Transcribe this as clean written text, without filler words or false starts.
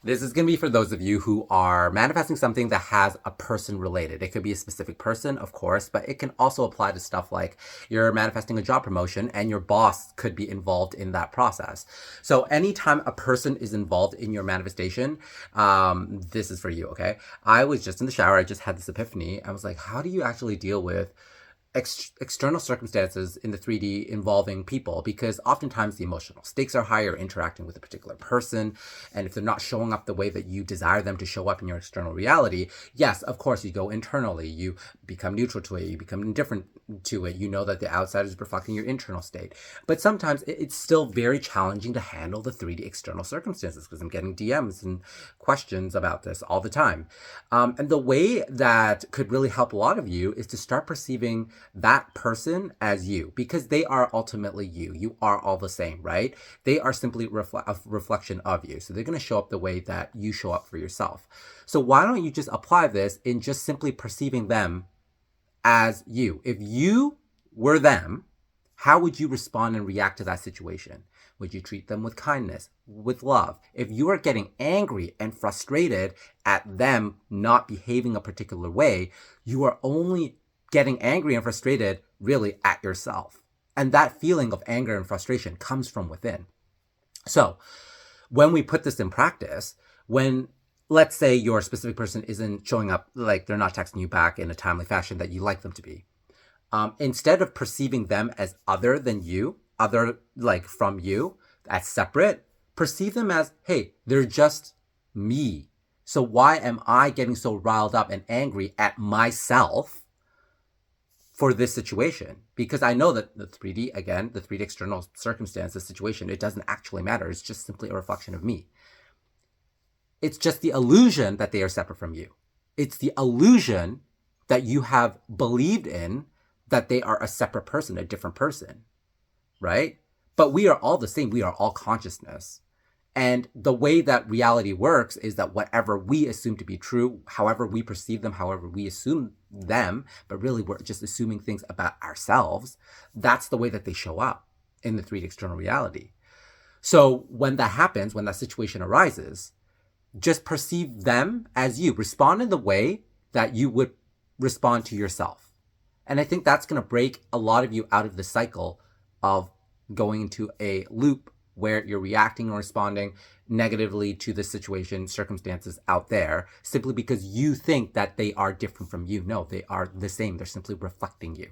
This is going to be for those of you who are manifesting something that has a person related. It could be a specific person, of course, but it can also apply to stuff like you're manifesting a job promotion and your boss could be involved in that process. So anytime a person is involved in your manifestation, this is for you, okay? I was just in the shower. I just had this epiphany. I was like, how do you actually deal with external circumstances in the 3D involving people, because oftentimes the emotional stakes are higher interacting with a particular person. And if they're not showing up the way that you desire them to show up in your external reality, yes, of course, you go internally, you become neutral to it, you become indifferent to it. You know that the outside is reflecting your internal state. But sometimes it's still very challenging to handle the 3D external circumstances, because I'm getting DMs and questions about this all the time. And the way that could really help a lot of you is to start perceiving that person as you, because they are ultimately you. You are all the same, right? They are simply a reflection of you. So they're going to show up the way that you show up for yourself. So why don't you just apply this in just simply perceiving them as you? If you were them, how would you respond and react to that situation? Would you treat them with kindness, with love? If you are getting angry and frustrated at them not behaving a particular way, you are only getting angry and frustrated really at yourself. And that feeling of anger and frustration comes from within. So when we put this in practice, when let's say your specific person isn't showing up, like they're not texting you back in a timely fashion that you like them to be, instead of perceiving them as other than you, other like from you, as separate, perceive them as, hey, they're just me. So why am I getting so riled up and angry at myself for this situation? Because I know that the 3D, again, the 3D external circumstance, the situation, it doesn't actually matter. It's just simply a reflection of me. It's just the illusion that they are separate from you. It's the illusion that you have believed in that they are a separate person, a different person, right? But we are all the same. We are all consciousness. And the way that reality works is that whatever we assume to be true, however we perceive them, however we assume them, but really we're just assuming things about ourselves, that's the way that they show up in the 3D external reality. So when that happens, when that situation arises, just perceive them as you. Respond in the way that you would respond to yourself. And I think that's going to break a lot of you out of the cycle of going into a loop where you're reacting or responding negatively to the situation, circumstances out there, simply because you think that they are different from you. No, they are the same. They're simply reflecting you.